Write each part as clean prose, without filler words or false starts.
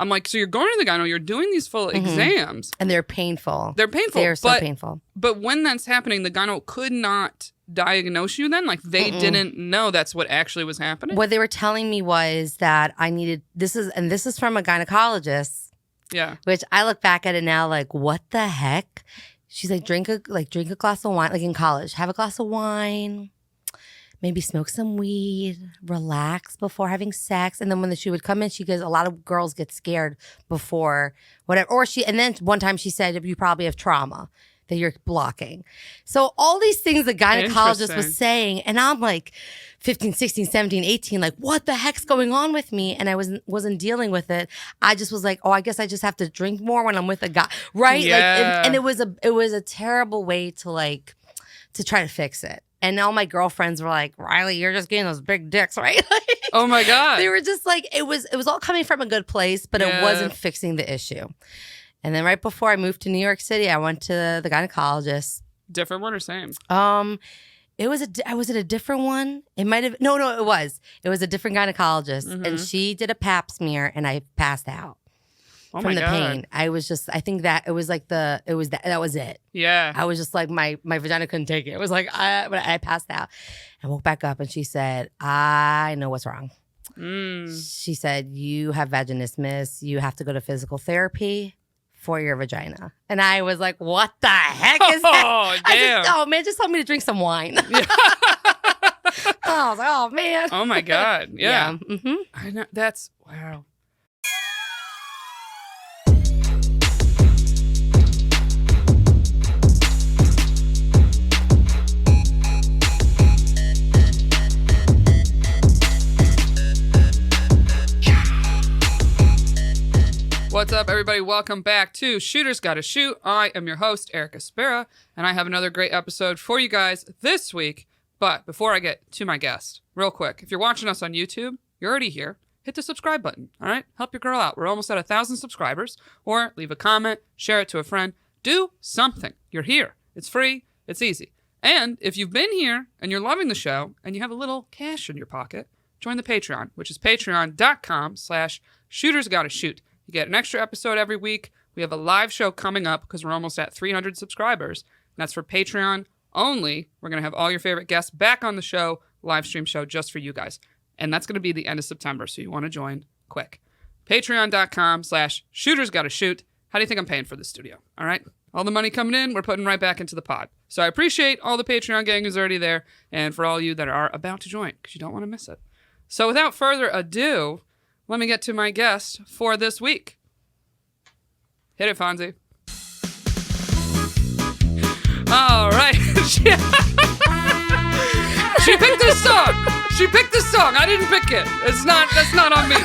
I'm like, so you're going to the gyno, you're doing these full exams. And they're painful. They're painful. They're so painful. But when that's happening, the gyno could not diagnose you then? Like they didn't know that's what actually was happening? What they were telling me was that I needed, this is from a gynecologist. Yeah. Which I look back at it now like, what the heck? She's like, drink a glass of wine, like in college, have a glass of wine. Maybe smoke some weed, relax before having sex. And then when she would come in, she goes, a lot of girls get scared before whatever. And then one time she said, you probably have trauma that you're blocking. So all these things the gynecologist was saying. And I'm like 15, 16, 17, 18, like what the heck's going on with me? And I wasn't dealing with it. I just was like, oh, I guess I just have to drink more when I'm with a guy. Right? Yeah. Like, and it was a terrible way to try to fix it. And all my girlfriends were like, Riley, you're just getting those big dicks, right? Like, oh my God. They were just like, it was all coming from a good place, but it wasn't fixing the issue. And then right before I moved to New York City, I went to the gynecologist. Different one or same? Was it a different one? It might have, no, it was. It was a different gynecologist. And she did a pap smear and I passed out. From the pain. I think that it was like that was it. Yeah. I was just like, my vagina couldn't take it. It was like, I passed out. I woke back up and she said, I know what's wrong. She said, you have vaginismus. You have to go to physical therapy for your vagina. And I was like, what the heck is that? Oh, damn. Man, just told me to drink some wine. Yeah. I was like, oh, man. Oh, my God. Yeah. Mm-hmm. I know. That's, wow. What's up, everybody? Welcome back to Shooters Gotta Shoot. I am your host, Erica Spera, and I have another great episode for you guys this week. But before I get to my guest, real quick, if you're watching us on YouTube, you're already here. Hit the subscribe button, all right? Help your girl out. We're almost at 1,000 subscribers. Or leave a comment, share it to a friend. Do something. You're here. It's free. It's easy. And if you've been here and you're loving the show and you have a little cash in your pocket, join the Patreon, which is patreon.com/shootersgottashoot. You get an extra episode every week. We have a live show coming up because we're almost at 300 subscribers. And that's for Patreon only. We're going to have all your favorite guests back on the show, live stream show just for you guys. And that's going to be the end of September. So you want to join quick. Patreon.com/shootersgottashoot. How do you think I'm paying for this studio? All right. All the money coming in, we're putting right back into the pod. So I appreciate all the Patreon gang who's already there and for all you that are about to join because you don't want to miss it. So without further ado, let me get to my guest for this week. Hit it, Fonzie. All right. She picked this song. I didn't pick it. That's not on me.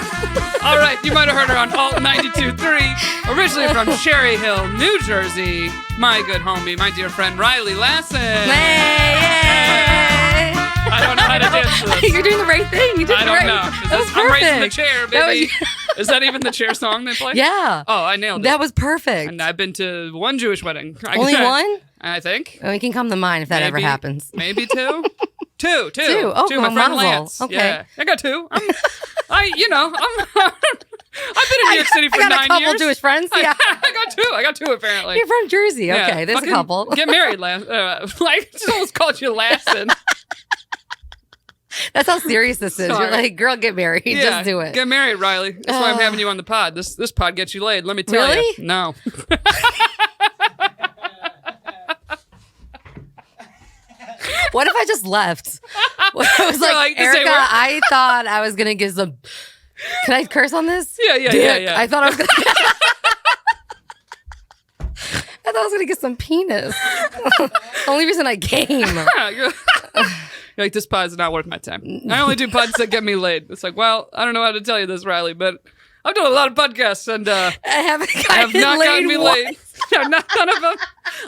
All right. You might have heard her on Alt 92.3, originally from Cherry Hill, New Jersey. My good homie, my dear friend, Riley Lassin. Hey. I don't know how to dance to this. You're doing the right thing. You did I don't know. I'm raising the chair, baby. Is that even the chair song they play? Yeah. Oh, I nailed it. That was perfect. And I've been to one Jewish wedding. Only one? I think. Oh, you can come to mine if that ever happens. Maybe two. Two. Oh, two. My friend Lance. Okay. Yeah, I got two. I've been in New York City for 9 years. I got a couple Jewish friends. Yeah. I got two apparently. You're from Jersey. Okay, there's a couple. Get married, just almost called you Lassin. That's how serious this is. Sorry. You're like, girl, get married. Yeah, just do it. Get married, Riley. That's why I'm having you on the pod. This pod gets you laid. Let me tell you. Really? No. What if I just left? I was like Erica, I thought I was going to give some... Can I curse on this? Yeah. I thought I was going to... I thought I was going to get some penis. The only reason I came. You're like, this pod is not worth my time. I only do pods that get me laid. It's like, well, I don't know how to tell you this, Riley, but I've done a lot of podcasts and I have not gotten me laid. None of them.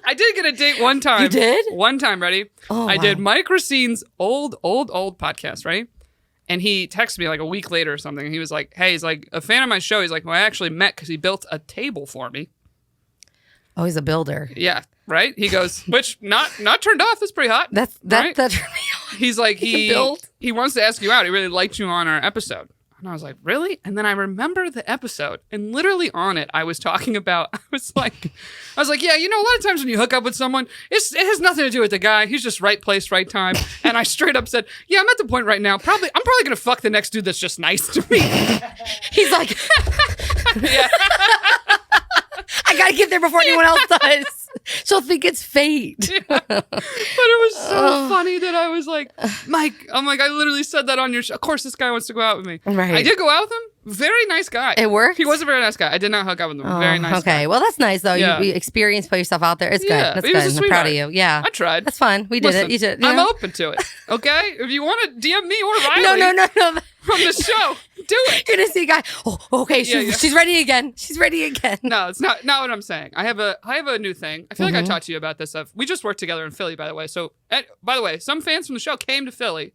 I did get a date one time. You did? One time, ready? Oh, I did Mike Racine's old podcast, right? And he texted me like a week later or something. And he was like, hey, he's like, a fan of my show. He's like, well, I actually met because he built a table for me. Oh, he's a builder. Yeah, right? He goes, which not turned off. That's pretty hot. That's right? That's He's like, he wants to ask you out. He really liked you on our episode. And I was like, really? And then I remember the episode, and literally on it, I was talking about, I was like, yeah, you know, a lot of times when you hook up with someone, it has nothing to do with the guy. He's just right place, right time. And I straight up said, yeah, I'm at the point right now. I'm probably going to fuck the next dude that's just nice to me. He's like, Yeah. I got to get there before anyone else does. She'll think it's fate. Yeah. But it was so funny that I was like, Mike, I'm like, I literally said that on your show. Of course, this guy wants to go out with me. Right. I did go out with him. Very nice guy. It worked? He was a very nice guy. I did not hook up with him. Very nice guy. Okay. Well, that's nice, though. Yeah. You experience, put yourself out there. It's good. Yeah, That's he was good. a I'm proud of sweetheart. you. Yeah. I tried. That's fun. We did Listen, it. You did. I'm open to it. Okay? If you want to DM me or Riley No. from the show, do it. You're gonna see a guy. Oh, okay. She's ready again. She's ready again. No, it's not what I'm saying. I have a new thing. I feel like I talked to you about this stuff. We just worked together in Philly, by the way. So, by the way, some fans from the show came to Philly.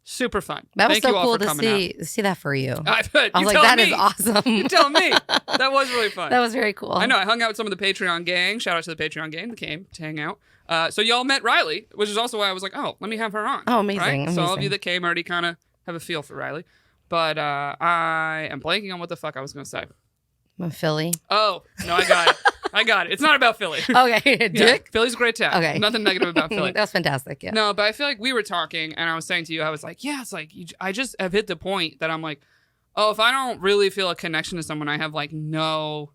Super fun. That was Thank so you all cool for to coming see that for you. out. I was like, that is awesome. You tell me. That was really fun. That was very cool. I know. I hung out with some of the Patreon gang. Shout out to the Patreon gang that came to hang out. So y'all met Riley, which is also why I was like, oh, let me have her on. Oh, amazing. Right? Amazing. So all of you that came already kind of have a feel for Riley. But I am blanking on what the fuck I was going to say. I'm Philly. Oh, no, I got it. I got it. It's not about Philly. Okay, Yeah, Dick. Philly's a great town. Okay. Nothing negative about Philly. That's fantastic. Yeah. No, but I feel like we were talking, and I was saying to you, I was like, yeah, it's like, I just have hit the point that I'm like, oh, if I don't really feel a connection to someone, I have like no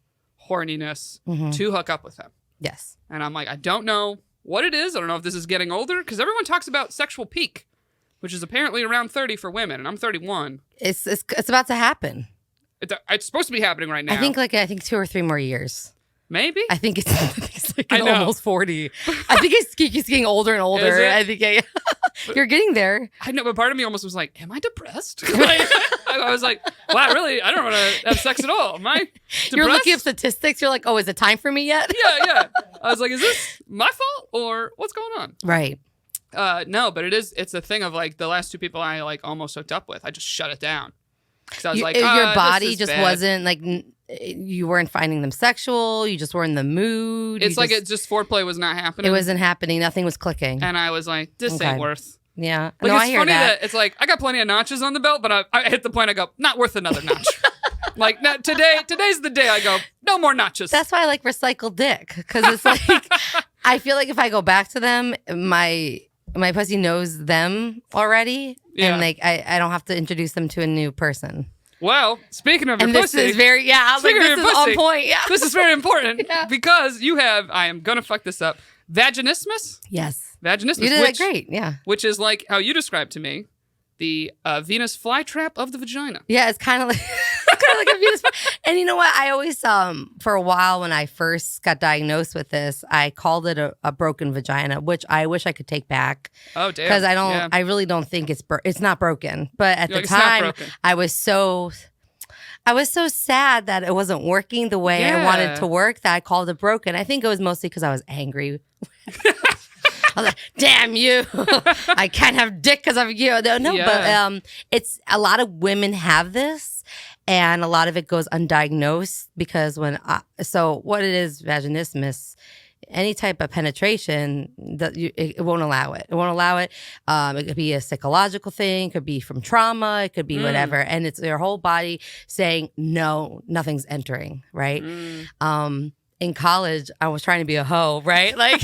horniness to hook up with them. Yes. And I'm like, I don't know what it is. I don't know if this is getting older, because everyone talks about sexual peak, which is apparently around 30 for women, and I'm 31. It's about to happen. It's supposed to be happening right now. I think 2 or 3 more years. Maybe? I think it's like I know. almost 40. I think it's getting older and older. Is it? I think you're getting there. I know, but part of me almost was like, am I depressed? Like, I was like, wow, really? I don't want to have sex at all. Am I depressed? You're looking at statistics. You're like, oh, is it time for me yet? Yeah. I was like, is this my fault or what's going on? Right. No, but it's a thing of like the last 2 people I like almost hooked up with. I just shut it down. Because I was like, your body this is just bad. wasn't like, you weren't finding them sexual. You just were in the mood. It's like it just foreplay was not happening. It wasn't happening. Nothing was clicking. And I was like, this Okay. ain't worth. Yeah. Like, no, it's I hear funny that. it's like, I got plenty of notches on the belt, but I hit the point, I go, not worth another notch. Like, today's the day I go, no more notches. That's why I like recycled dick, because it's like, I feel like if I go back to them, my pussy knows them already, Yeah. and like I don't have to introduce them to a new person. Well, speaking of your And pussy. this is very I was like, Speaking of this your is on pussy, point. Yeah. This is very important Yeah. because you have, I am going to fuck this up, vaginismus? Yes. Vaginismus. You did it great. Yeah. Which is like how you described to me, the Venus flytrap of the vagina. Yeah, it's kind of like a Venus. And you know what? I always for a while when I first got diagnosed with this, I called it a broken vagina, which I wish I could take back. Oh damn! Because Yeah. I really don't think it's not broken. But at You're the like, "It's not time, broken." I was so sad that it wasn't working the way I wanted it to work that I called it broken. I think it was mostly because I was angry. I was like, damn you. I can't have dick because of you. No, Yeah. but it's a lot of women have this, and a lot of it goes undiagnosed because so what it is, vaginismus, any type of penetration, it won't allow it. It won't allow it. It could be a psychological thing. It could be from trauma. It could be whatever. And it's your whole body saying, no, nothing's entering, right? In college, I was trying to be a hoe, right? Like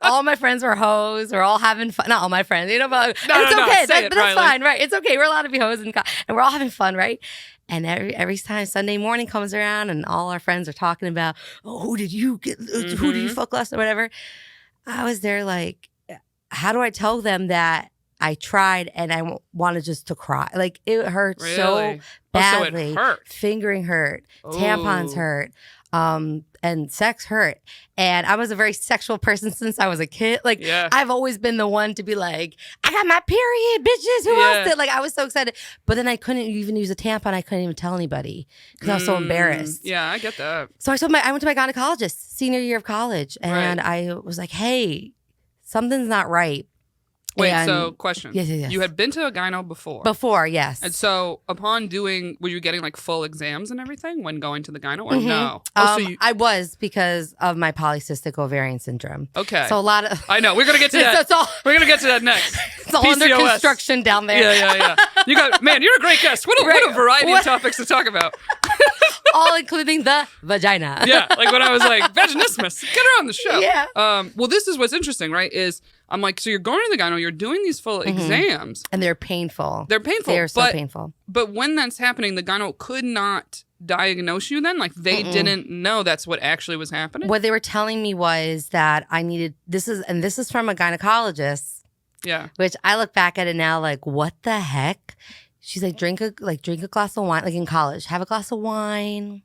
all my friends were hoes. We're all having fun. Not all my friends, but it's okay. Say it, That's Riley. fine, right? It's okay. We're allowed to be hoes and we're all having fun, right? And every time Sunday morning comes around and all our friends are talking about, oh, who did you fuck last or whatever? I was there like, how do I tell them that I tried and I wanted just to cry? Like it hurt so badly. So it hurt. Fingering hurt. Tampons Ooh. hurt. And sex hurt. And I was a very sexual person since I was a kid. Like I've always been the one to be like, I got my period, bitches. Who else did? Like I was so excited. But then I couldn't even use a tampon. I couldn't even tell anybody because I was so embarrassed. Yeah, I get that. So I went to my gynecologist senior year of college, and I was like, hey, something's not right. Wait, And- so question. Yes. You had been to a gyno before. Before, yes. And so upon were you getting like full exams and everything when going to the gyno or Mhm. no? I was because of my polycystic ovarian syndrome. Okay. So a lot of I know. We're going to get to that. We're going to get to that next. It's all under PCOS. construction down there. Yeah. Man, you're a great guest. What a variety of topics to talk about. All including the vagina. Yeah, like when I was like, Vaginismus, get her on the show. Yeah. Well, this is what's interesting, right? Is I'm like, so you're going to the gyno, you're doing these full exams. And they're painful. They're painful. They're so painful. But when that's happening, the gyno could not diagnose you then? Like they didn't know that's what actually was happening? What they were telling me was that I needed, this is from a gynecologist. Yeah. Which I look back at it now like, what the heck? She's like, drink a glass of wine, like in college, have a glass of wine,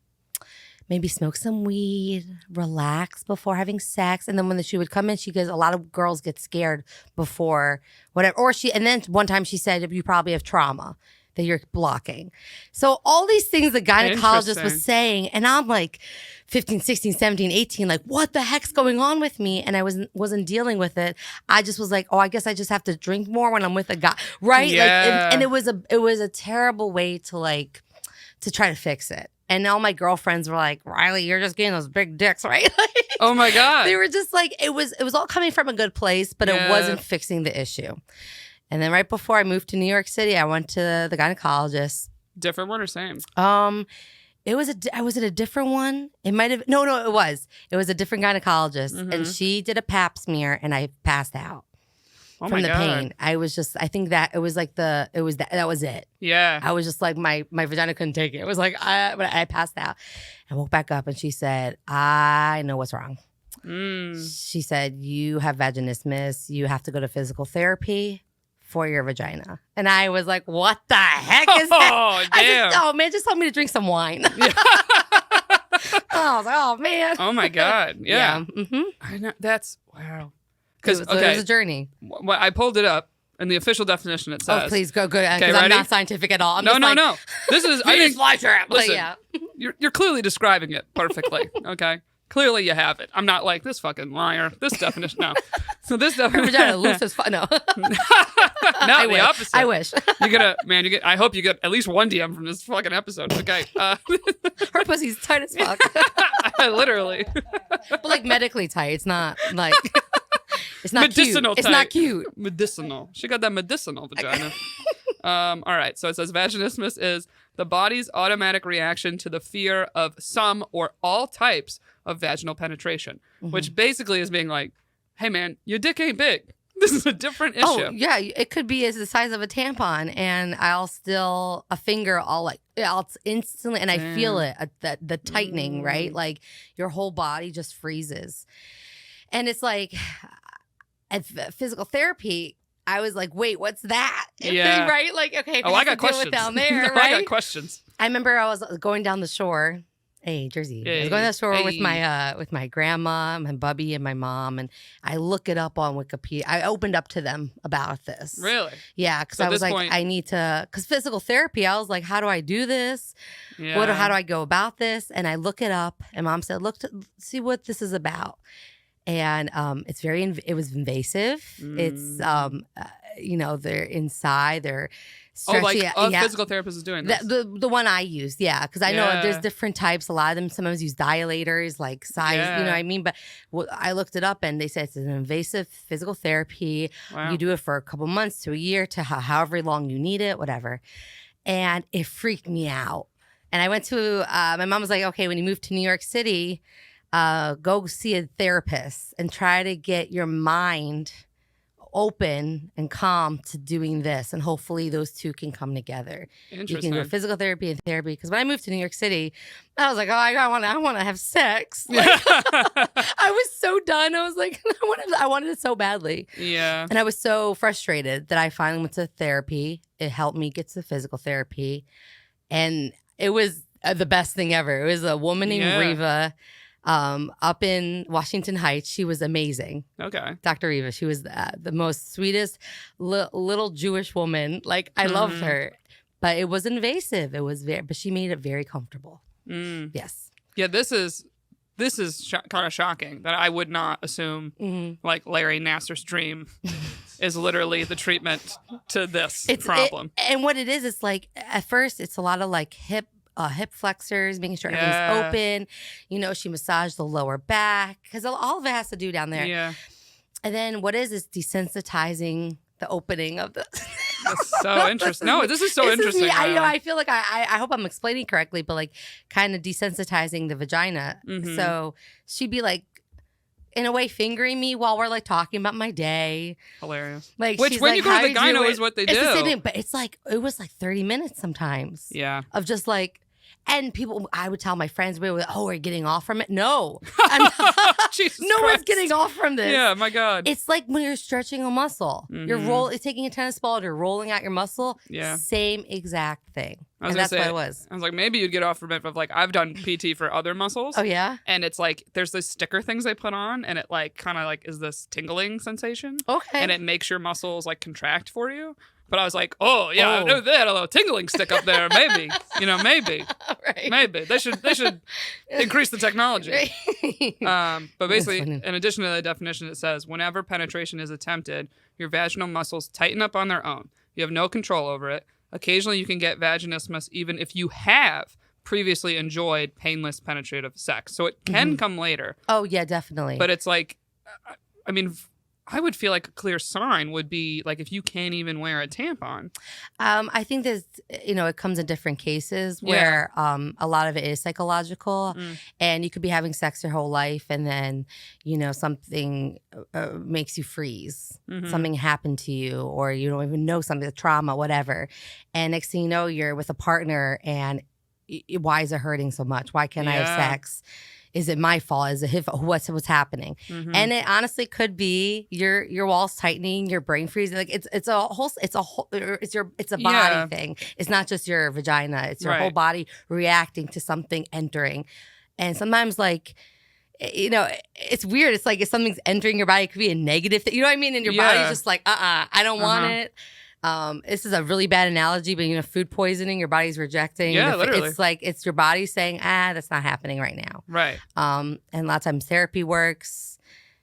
maybe smoke some weed, relax before having sex. And then when she would come in, she goes, a lot of girls get scared before whatever. And then one time she said, you probably have trauma that you're blocking. So all these things the gynecologist was saying, and I'm like 15, 16, 17, 18, like what the heck's going on with me? And I wasn't dealing with it. I just was like, oh, I guess I just have to drink more when I'm with a guy. Right. Yeah. Like, and it was a terrible way to try to fix it. And all my girlfriends were like, Riley, you're just getting those big dicks, right? Oh my God. They were just like, it was all coming from a good place, but it wasn't fixing the issue. And then right before I moved to New York City, I went to the gynecologist. Different one or same? Was it a different one? It might have. No, it was. It was a different gynecologist, and she did a pap smear, and I passed out from the pain. I think that it was like that was it. Yeah. I was just like my vagina couldn't take it. It was like I passed out. I woke back up, and she said, "I know what's wrong." She said, "You have vaginismus. You have to go to physical therapy for your vagina." And I was like, what the heck is that? Oh, damn. Man, just tell me to drink some wine. Yeah. I was like, oh, man. Oh, my God. Yeah. Mm-hmm. I know. That's, wow. It was a journey. Well, I pulled it up. In the official definition, it says. Oh, please go good. Okay, Because I'm not scientific at all. No. This is, I think, flytrap. listen, Yeah. you're clearly describing it perfectly. Okay. Clearly you have it. I'm not like this fucking liar. This definition, no. So this definition. Her vagina loose as fuck. No. No, the opposite. I wish. I hope you get at least one DM from this fucking episode. Okay. Her pussy's tight as fuck. Literally. But like medically tight. It's not like. It's not medicinal cute. type. It's not cute. Medicinal. She got that medicinal vagina. All right. So it says vaginismus is the body's automatic reaction to the fear of some or all types of vaginal penetration, which basically is being like, hey, man, your dick ain't big. This is a different issue. Oh, yeah. It could be as the size of a tampon, and a finger, I'll instantly, and I feel it, the tightening, right? Like your whole body just freezes. And it's like, at physical therapy, I was like, wait, what's that? Yeah. Right? Like, okay. I got questions. Down there, right? I got questions. I remember I was going down the shore. Hey, Jersey. I was going down the shore with my grandma, my bubby, and my mom, and I look it up on Wikipedia. I opened up to them about this. Really? Yeah, because I was like, I need to, because physical therapy, I was like, how do I do this? Yeah. How do I go about this? And I look it up, and Mom said, see what this is about. And it was invasive. It's they're inside, they're stretchy. Physical therapist is doing this. The one I used, yeah, because I know there's different types. A lot of them sometimes use dilators, like size, you know what I mean? But I looked it up, and they said it's an invasive physical therapy. Wow. You do it for a couple months to a year to however long you need it, whatever. And it freaked me out. And I went to, my mom was like, okay, when you move to New York City, go see a therapist and try to get your mind open and calm to doing this, and hopefully those two can come together. You can do physical therapy and therapy. Because when I moved to New York City, I was like, oh, I want to have sex. Like, I was so done. I was like, I wanted it so badly. Yeah. And I was so frustrated that I finally went to therapy. It helped me get to physical therapy, and it was the best thing ever. It was a woman named Riva. Up in Washington Heights. She was amazing. Okay. Dr. Riva. She was the most sweetest little Jewish woman. Like, I loved her. But it was invasive. But she made it very comfortable. Yes. Yeah, this is kind of shocking that I would not assume like Larry Nassar's dream is literally the treatment to this problem. And what it is, it's like at first it's a lot of like hip flexors, making sure everything's open. You know, she massaged the lower back because all of it has to do down there. Yeah. And then what is desensitizing the opening of the. That's so interesting. No, this is so interesting. I know. I feel like I hope I'm explaining correctly, but like kind of desensitizing the vagina. Mm-hmm. So she'd be like, in a way, fingering me while we're like talking about my day. Hilarious. Like, which when you go to the gyno is what they do. It's the same thing, but it's like it was like 30 minutes sometimes. Yeah. Of just like. And people, I would tell my friends, we're getting off from it. No. No one's getting off from this. Yeah, my God. It's like when you're stretching a muscle. Mm-hmm. It's taking a tennis ball, you're rolling out your muscle. Yeah. Same exact thing. And that's what it was. I was like, maybe you'd get off from it. Of like, I've done PT for other muscles. Oh, yeah? And it's like, there's those sticker things they put on, and it like kind of like is this tingling sensation. Okay. And it makes your muscles like contract for you. But I was like, I know they had a little tingling stick up there. Maybe, maybe, right. Maybe they should increase the technology. Right. But basically, in addition to the definition, it says whenever penetration is attempted, your vaginal muscles tighten up on their own. You have no control over it. Occasionally, you can get vaginismus even if you have previously enjoyed painless penetrative sex. So it can come later. Oh yeah, definitely. But it's like, I mean. I would feel like a clear sign would be like if you can't even wear a tampon. I think there's, it comes in different cases where a lot of it is psychological, and you could be having sex your whole life, and then something makes you freeze. Something happened to you, or you don't even know something, the trauma, whatever. And next thing you know, you're with a partner, and why is it hurting so much? Why can't I have sex? Is it my fault? Is it what's happening? And it honestly could be your walls tightening, your brain freezing. Like it's a body thing. It's not just your vagina. It's your whole body reacting to something entering. And sometimes like, it's weird. It's like if something's entering your body, it could be a negative thing. You know what I mean? And your body's just like, I don't want it. This is a really bad analogy, but food poisoning, your body's rejecting. Yeah, literally. It's like it's your body saying, that's not happening right now. Right. And a lot of times therapy works,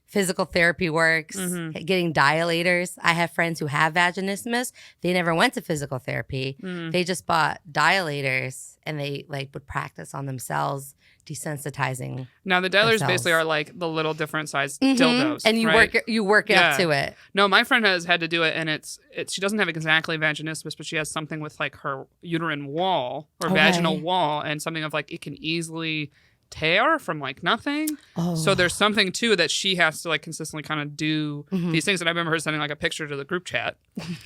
physical therapy works, getting dilators. I have friends who have vaginismus. They never went to physical therapy. They just bought dilators, and they like would practice on themselves, desensitizing. Now the dilators basically are like the little different sized dildos, and you work up to it. No, my friend has had to do it, and it's she doesn't have exactly vaginismus, but she has something with like her uterine wall or vaginal wall, and something of like it can easily tear from like nothing. So there's something too that she has to like consistently kind of do these things. And I remember her sending like a picture to the group chat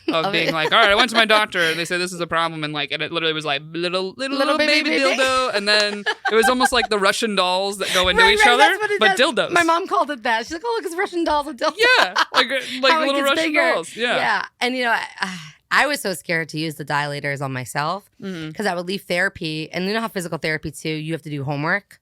of being like, all right, I went to my doctor and they said this is a problem, and like, and it literally was like little baby dildo, and then it was almost like the Russian dolls that go into each other, but dildos. My mom called it that. She's like, oh look, it's Russian dolls with dildos. Yeah, like little Russian dolls. Yeah. And I was so scared to use the dilators on myself because I would leave therapy, and how physical therapy too, you have to do homework.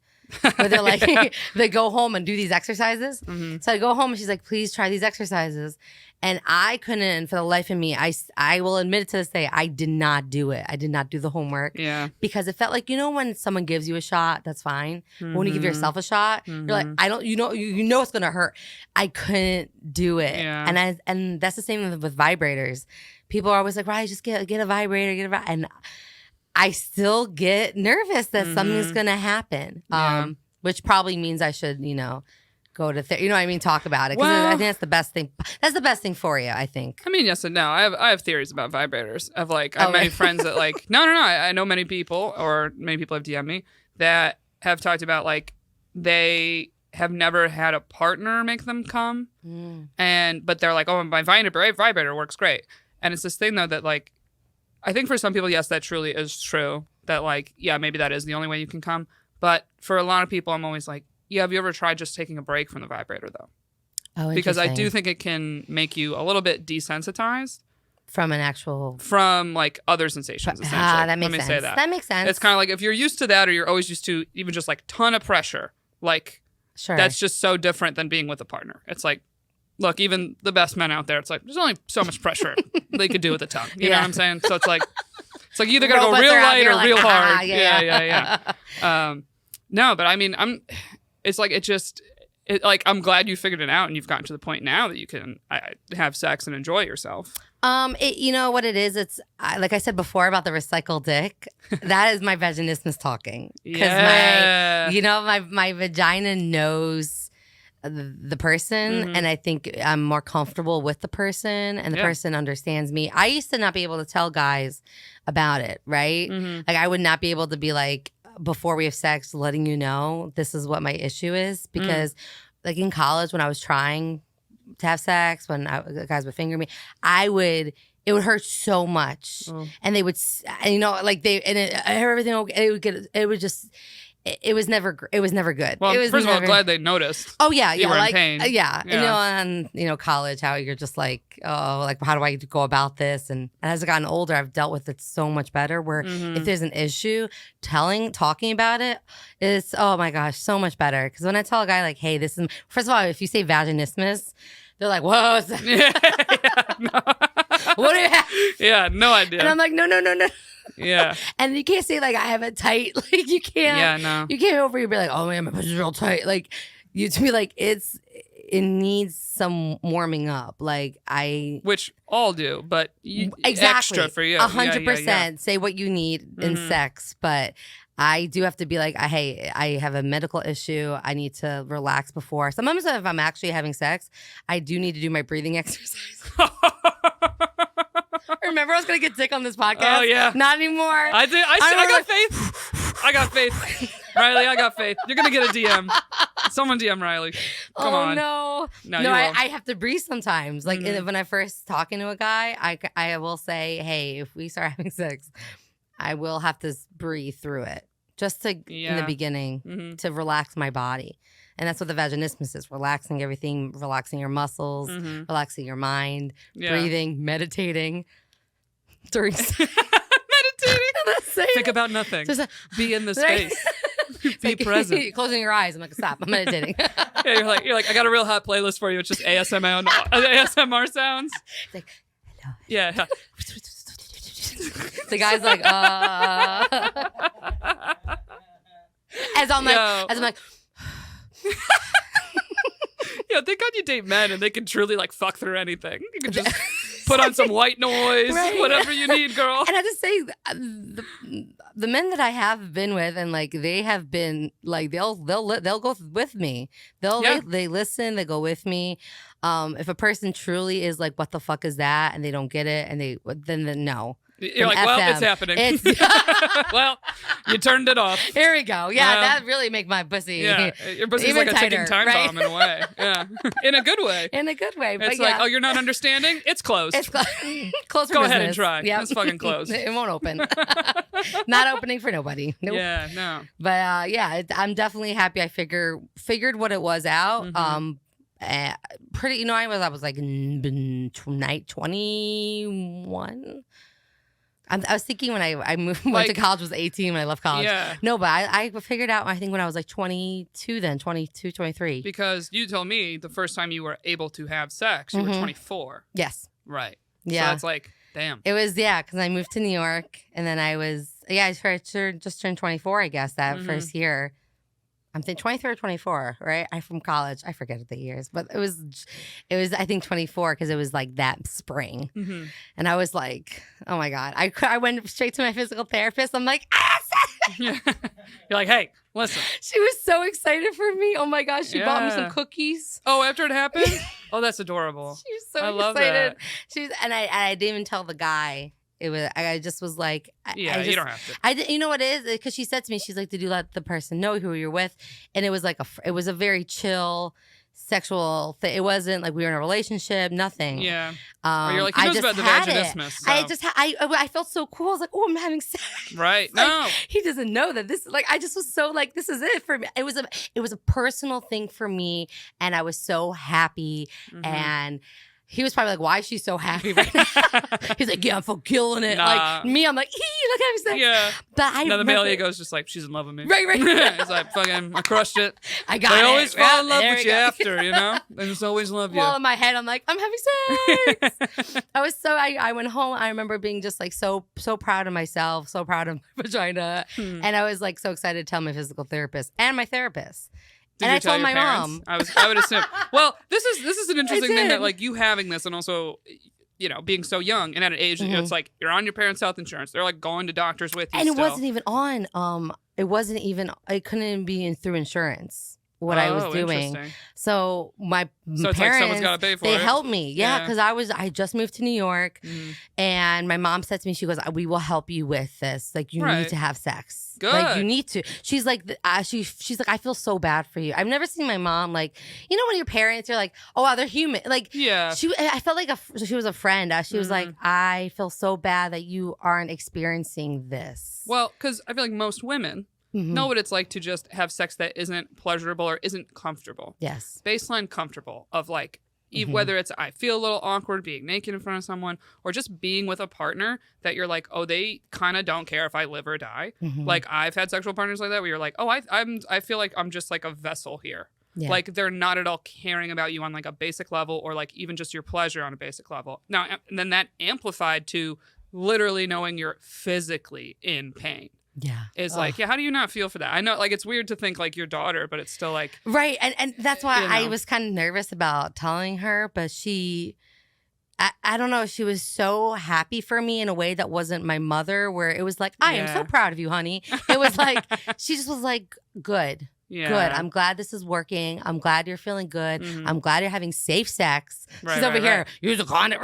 Where they're like, they go home and do these exercises. So I go home and she's like, please try these exercises. And I couldn't, for the life of me, I will admit it to this day, I did not do it. I did not do the homework. Yeah. Because it felt like, when someone gives you a shot, that's fine. But when you give yourself a shot, you're like, I don't, you know it's going to hurt. I couldn't do it. Yeah. And that's the same with vibrators. People are always like, right, just get a vibrator, and I still get nervous that something's going to happen, which probably means I should, go to therapy. You know what I mean? Talk about it. Because I think that's the best thing. That's the best thing for you, I think. I mean, yes and no. I have theories about vibrators. Of like, I have many friends that like, no. I know many people, or many people have DM'd me, that have talked about like, they have never had a partner make them come. But they're like, oh, my vibrator works great. And it's this thing though that like, I think for some people, yes, that truly is true. That like, yeah, maybe that is the only way you can come. But for a lot of people, I'm always like, yeah, have you ever tried just taking a break from the vibrator though? Oh, because I do think it can make you a little bit desensitized from like other sensations. Essentially, that makes Let me sense. say that. That makes sense. It's kind of like if you're used to that, or you're always used to even just like ton of pressure, like that's just so different than being with a partner. It's like, look, even the best men out there, it's like, there's only so much pressure they could do with the tongue. You know what I'm saying? So it's like you either got to go real light or real hard. Yeah. No, but I mean, it's like, it just, I'm glad you figured it out and you've gotten to the point now that you can have sex and enjoy yourself. You know what it is? It's like I said before about the recycled dick. That is my vaginismus talking. Because my vagina knows the person, and I think I'm more comfortable with the person, and the person understands me. I used to not be able to tell guys about it, right? Like I would not be able to be like, before we have sex, letting you know this is what my issue is, because like in college when I was trying to have sex, when guys would finger me, it would hurt so much, and they would, everything. It was never good. Well, it was first of all, glad they noticed. Oh yeah, you were in pain. And college, how you're just like, oh, like how do I go about this? And as I've gotten older, I've dealt with it so much better. Where if there's an issue, talking about it is, oh my gosh, so much better. Because when I tell a guy like, hey, this is, first of all, if you say vaginismus, they're like, whoa, what's that? What do you have? Yeah, no idea. And I'm like, no. Yeah. And you can't say like I have it tight. Like you can't. Yeah, no. You can't over here be like, oh man, my pussy's real tight. Like you to be like it needs some warming up. Which all do, but exactly extra for you. 100%. Say what you need in sex, but I do have to be like, hey, I have a medical issue. I need to relax before. Sometimes if I'm actually having sex, I do need to do my breathing exercise. Remember I was going to get dick on this podcast? Oh, yeah. Not anymore. I did. I got faith. I got faith. Riley, I got faith. You're going to get a DM. Someone DM Riley. Come on. No, I have to breathe sometimes. Like when I first talking to a guy, I will say, hey, if we start having sex, I will have to breathe through it. Just to in the beginning to relax my body. And that's what the vaginismus is, relaxing everything, relaxing your muscles, relaxing your mind, breathing, meditating. During meditating. Think about nothing. Be in the space. Be present. Closing your eyes. I'm like, stop. I'm meditating. Yeah, you're like, I got a real hot playlist for you. It's just ASMR sounds. It's like, hello. Yeah. The guy's like, as I'm like, yeah, thank God you date men and they can truly like fuck through anything. You can just put on some white noise, whatever you need, girl. And I just say, the men that I have been with, and like they have been like they'll go with me. They listen, they go with me. If a person truly is like, what the fuck is that, and they don't get it, and then no. You're like, well, it's happening. Well, you turned it off. Here we go. Yeah, that really make my pussy. Yeah, your pussy's like a ticking time bomb in a way. Yeah, in a good way. In a good way. It's like, oh, you're not understanding? It's closed. It's closed. Closed for Go business. ahead and try. Yep. It's fucking closed. It won't open. Not opening for nobody. Nope. Yeah, no. But I'm definitely happy. I figured what it was out. Pretty. I was like night 21. I was thinking when I went to college, was 18 when I left college. Yeah. No, but I figured out, I think when I was like 22 then, 22, 23. Because you told me the first time you were able to have sex, you were 24. Yes. Right. Yeah. So it's like, damn. It was, because I moved to New York and then I just turned 24, I guess, that first year. I'm thinking 23 or 24, right? I'm from college. I forget the years, but it was I think 24 because it was like that spring, and I was like, oh my god! I went straight to my physical therapist. I'm like, you're like, hey, listen. She was so excited for me. Oh my gosh, she bought me some cookies. Oh, after it happened? Oh, that's adorable. She was so I love excited. That. I didn't even tell the guy. I just was like, you don't have to. You know what it is? Because she said to me, she's like, did you let the person know who you're with? And it was like it was a very chill sexual thing. It wasn't like we were in a relationship, nothing. Yeah. Or you're like, he knows about the vaginismus. So. I felt so cool. I was like, oh, I'm having sex. Right. Like, no. He doesn't know that this, like, I just was so like, this is it for me. It was a personal thing for me. And I was so happy. And he was probably like, why is she so happy right now? He's like, yeah, I'm fucking killing it. Like me, I'm like, look at me. Yeah. But the male ego's just like, she's in love with me. Right. He's like, fucking, I crushed it. I got it. They always fall in love with you after, you know? They just always love you. Well, in my head, I'm like, I'm having sex. I went home. I remember being just like so proud of myself, so proud of my vagina. And I was like so excited to tell my physical therapist and my therapist. Did And you I tell told your my parents? mom. I would assume. Well, this is an interesting thing that did. like you having this and also being so young and at an age it's like you're on your parents' health insurance. They're like going to doctors with you. And it still. wasn't even on. It couldn't even be through insurance. What I was doing. Interesting. So my So it's parents, like someone's got to pay for they it. helped me. Yeah, because I just moved to New York, and my mom said to me, she goes, "We will help you with this. Like you need to have sex. Good. Like you need to." She's like, she's like, "I feel so bad for you." I've never seen my mom like, when your parents are like, "Oh wow, they're human." Like I felt like she was a friend. She was like, "I feel so bad that you aren't experiencing this." Well, because I feel like most women. Know what it's like to just have sex that isn't pleasurable or isn't comfortable. Yes. Baseline comfortable of like, whether it's I feel a little awkward being naked in front of someone or just being with a partner that you're like, oh, they kind of don't care if I live or die. Like I've had sexual partners like that where you're like, oh, I feel like I'm just like a vessel here. Yeah. Like they're not at all caring about you on like a basic level or like even just your pleasure on a basic level. Now, and then that amplified to literally knowing you're physically in pain. Yeah. Is like, how do you not feel for that? I know, like, it's weird to think like your daughter, but it's still like. Right. And that's why I was kind of nervous about telling her, but I don't know, she was so happy for me in a way that wasn't my mother, where it was like, I am so proud of you, honey. It was like, she just was like, good. Yeah. Good. I'm glad this is working. I'm glad you're feeling good. I'm glad you're having safe sex. She's over here. Use a condom.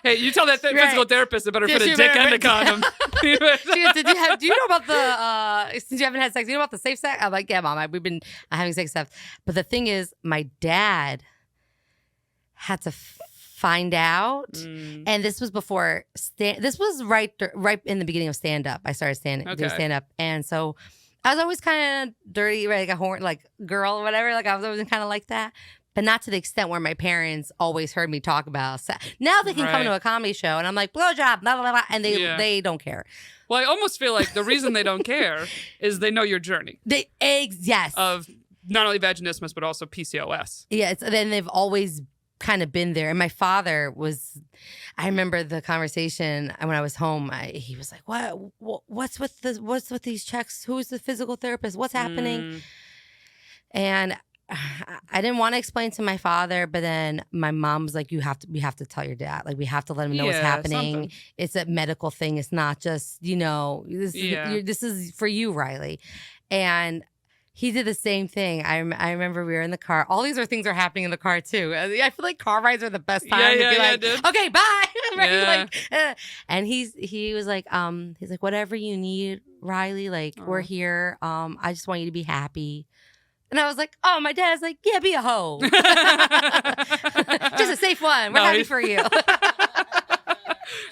Hey, you tell that physical therapist it better put a dick and a condom. She goes, do you know about the, since you haven't had sex, do you know about the safe sex? I'm like, yeah, Mom, we've been having sex stuff. But the thing is, my dad had to find out. And this was before, this was right in the beginning of stand-up. I started doing stand-up. And so I was always kind of dirty, right? Like a girl or whatever. Like I was always kind of like that. But not to the extent where my parents always heard me talk about sex. Now they can come to a comedy show and I'm like, blowjob, blah, blah, blah, and they don't care. Well, I almost feel like the reason they don't care is they know your journey. Yes. Of not only vaginismus, but also PCOS. Yeah, then they've always kind of been there. And my father was, I remember the conversation when I was home, he was like, what's with these checks? Who's the physical therapist? What's happening? And I didn't want to explain to my father, but then my mom was like, we have to tell your dad. Like, we have to let him know what's happening. Something. It's a medical thing. It's not just, this is for you, Riley. And he did the same thing. I remember we were in the car. All these things are happening in the car too. I feel like car rides are the best time to be like, okay, bye. Right? And he was like, whatever you need, Riley, like we're here. I just want you to be happy. And I was like, oh, my dad's like, yeah, be a hoe. Just a safe one. We're happy for you.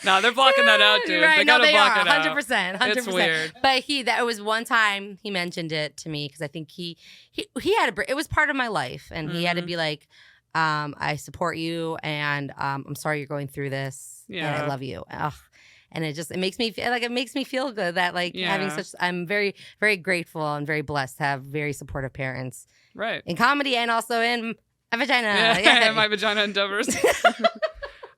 No, they're blocking that out, dude. Right. They gotta block it out. 100%. It's weird. But that was one time he mentioned it to me because I think he had it was part of my life. And he had to be like, I support you and I'm sorry you're going through this. Yeah. And I love you. Ugh. And it makes me feel good that having such, I'm very, very grateful and very blessed to have very supportive parents. Right. In comedy and also in my vagina. Yeah. My vagina endeavors.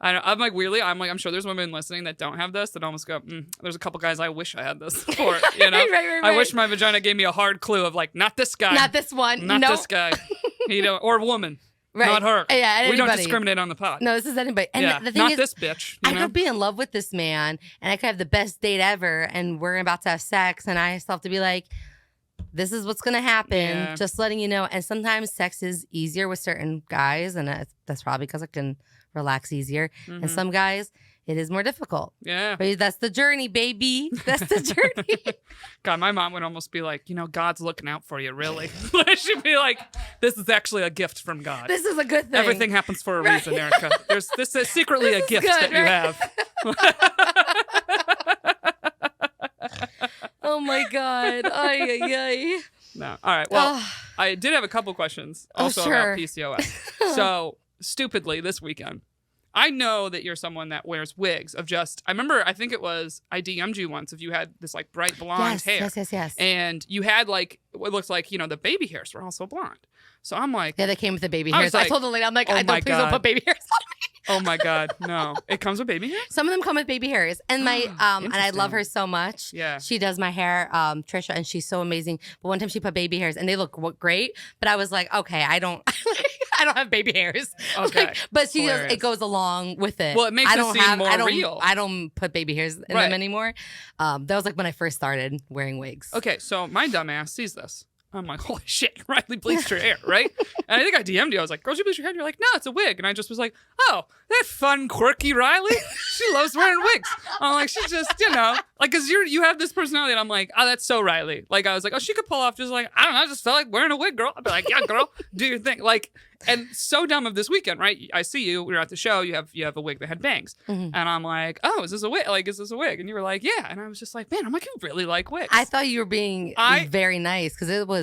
I know. I'm like, weirdly, I'm sure there's women listening that don't have this that almost go, there's a couple guys I wish I had this for, right. I wish my vagina gave me a hard clue of like, not this guy. Not this one. Not this guy. Or woman. Right. Not her. Yeah, anybody. We don't discriminate on the pod. No, this is anybody. And the thing not is, this bitch. I could be in love with this man and I could have the best date ever and we're about to have sex and I still have to be like, this is what's going to happen. Yeah. Just letting you know. And sometimes sex is easier with certain guys and that's probably because I can relax easier. And some guys, it is more difficult. Yeah. But that's the journey, baby. That's the journey. God, my mom would almost be like, God's looking out for you, really. She'd be like, this is actually a gift from God. This is a good thing. Everything happens for a reason, Erica. This is secretly a gift that you have. Oh my God. Ay, ay, ay. No. All right. Well, I did have a couple questions also about PCOS. So, stupidly, this weekend, I know that you're someone that wears wigs of just, I DM'd you once if you had this like bright blonde hair. Yes. And you had like, what looks like, the baby hairs were also blonde. So I'm like. Yeah, they came with the baby hairs. I told the lady, I'm like, please don't put baby hairs on me. Oh my God, no! It comes with baby hair. Some of them come with baby hairs, and my and I love her so much. Yeah, she does my hair, Trisha, and she's so amazing. But one time she put baby hairs, and they look great. But I was like, okay, I don't, I don't have baby hairs. Okay, like, but she does. Hilarious. It goes along with it. Well, it makes it seem more real. I don't put baby hairs in them anymore. That was like when I first started wearing wigs. Okay, so my dumbass sees this. I'm like, holy shit, Riley bleached her hair, right? And I think I DM'd you. I was like, girl, you bleach your hair? And you're like, no, it's a wig. And I just was like, oh, that fun, quirky Riley. She loves wearing wigs. I'm like, she's just, like, because you have this personality. And I'm like, oh, that's so Riley. Like, I was like, oh, she could pull off just like, I don't know, I just felt like wearing a wig, girl. I'd be like, yeah, girl, do your thing. Like, and so dumb of this weekend, right? I see you, we were at the show, you have a wig that had bangs. And I'm like, oh, is this a wig? Like, is this a wig? And you were like, yeah. And I was just like, man, I'm like, you really like wigs. I thought you were being very nice because it was